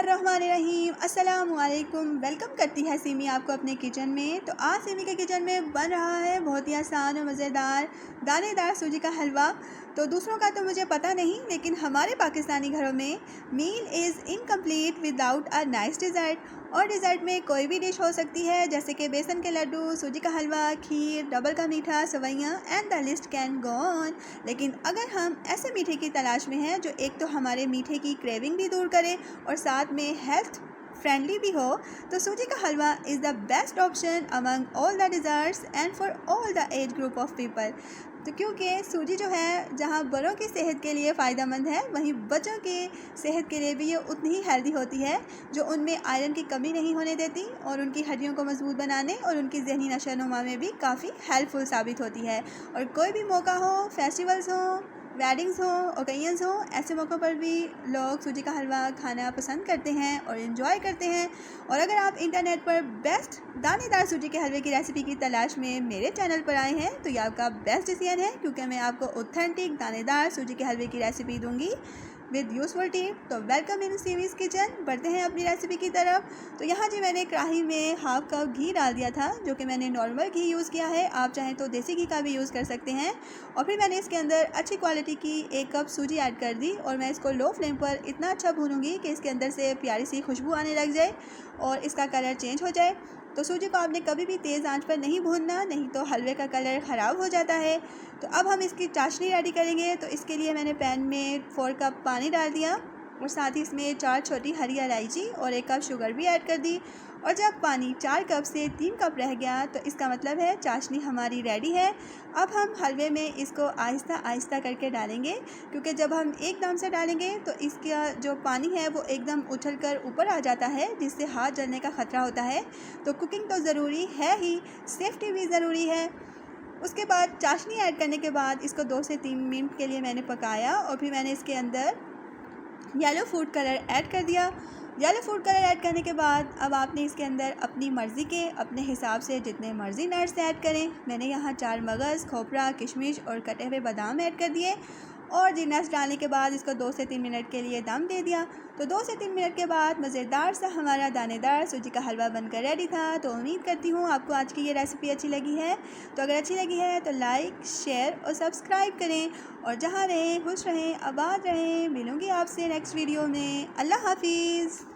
बिस्मिल्लाहिर्रहमानिर्रहीम अस्सलामुअलैकुम। वेलकम करती है सिमी आपको अपने किचन में। तो आज सिमी के किचन में बन रहा है बहुत ही आसान और मज़ेदार दानेदार सूजी का हलवा। तो दूसरों का तो मुझे पता नहीं, लेकिन हमारे पाकिस्तानी घरों में meal is incomplete without a nice dessert. और डिज़र्ट में कोई भी डिश हो सकती है, जैसे कि बेसन के लड्डू, सूजी का हलवा, खीर, डबल का मीठा, सवैयाँ and the list can go on. लेकिन अगर हम ऐसे मीठे की तलाश में हैं जो एक तो हमारे मीठे की क्रेविंग भी दूर करे और साथ में हेल्थ फ्रेंडली भी हो, तो सूजी का halwa is the best option among all the desserts and for all the age group of people. तो क्योंकि सूजी जो है जहाँ बड़ों की सेहत के लिए फ़ायदेमंद है, वहीं बच्चों की सेहत के लिए भी ये उतनी ही हेल्दी होती है, जो उनमें आयरन की कमी नहीं होने देती और उनकी हड्डियों को मजबूत बनाने और उनकी जहनी नशोनुमा में भी काफ़ी हेल्पफुल साबित होती है। और कोई भी मौका हो, फेस्टिवल्स हो, वेडिंग्स हो, ओकेजन्स हो, ऐसे मौक़ों पर भी लोग सूजी का हलवा खाना पसंद करते हैं और इन्जॉय करते हैं। और अगर आप इंटरनेट पर बेस्ट दानेदार सूजी के हलवे की रेसिपी की तलाश में मेरे चैनल पर आए हैं, तो ये आपका बेस्ट डिसीजन है, क्योंकि मैं आपको ऑथेंटिक दानेदार सूजी के हलवे की रेसिपी दूंगी विद यूज़फुल टिप। तो वेलकम इन सीमीज़ किचन। बढ़ते हैं अपनी रेसिपी की तरफ। तो यहाँ जी मैंने कढ़ाई में हाफ़ कप घी डाल दिया था, जो कि मैंने नॉर्मल घी यूज़ किया है। आप चाहें तो देसी घी का भी यूज़ कर सकते हैं। और फिर मैंने इसके अंदर अच्छी क्वालिटी की 1 कप सूजी ऐड कर दी और मैं इसको लो फ्लेम पर इतना अच्छा भूनूंगी कि इसके अंदर से प्यारी सी खुशबू आने लग जाए और इसका कलर चेंज हो जाए। तो सूजी को आपने कभी भी तेज़ आंच पर नहीं भूनना, नहीं तो हलवे का कलर ख़राब हो जाता है। तो अब हम इसकी चाशनी रेडी करेंगे। तो इसके लिए मैंने पैन में 4 कप पानी डाल दिया और साथ ही इसमें 4 छोटी हरी इलायची और 1 कप शुगर भी ऐड कर दी। और जब पानी 4 कप से 3 कप रह गया, तो इसका मतलब है चाशनी हमारी रेडी है। अब हम हलवे में इसको आहिस्ता आहिस्ता करके डालेंगे, क्योंकि जब हम एकदम से डालेंगे तो इसका जो पानी है वो एकदम उछल कर ऊपर आ जाता है, जिससे हाथ जलने का ख़तरा होता है। तो कुकिंग तो ज़रूरी है ही, सेफ्टी भी ज़रूरी है। उसके बाद चाशनी ऐड करने के बाद इसको 2 से 3 मिनट के लिए मैंने पकाया और फिर मैंने इसके अंदर येलो फूड कलर ऐड कर दिया। येलो फूड कलर ऐड करने के बाद अब आपने इसके अंदर अपनी मर्ज़ी के, अपने हिसाब से जितने मर्ज़ी नट्स ऐड करें। मैंने यहाँ 4 मगज़, खोपरा, किशमिश और कटे हुए बादाम ऐड कर दिए और जी नट्स डालने के बाद इसको 2 से 3 मिनट के लिए दम दे दिया। तो 2 से 3 मिनट के बाद मज़ेदार सा हमारा दानेदार सूजी का हलवा बनकर रेडी था। तो उम्मीद करती हूँ आपको आज की ये रेसिपी अच्छी लगी है। तो अगर अच्छी लगी है तो लाइक, शेयर और सब्सक्राइब करें और जहाँ रहें खुश रहें, आबाद रहें। मिलूँगी आपसे नेक्स्ट वीडियो में। अल्लाह हाफिज़।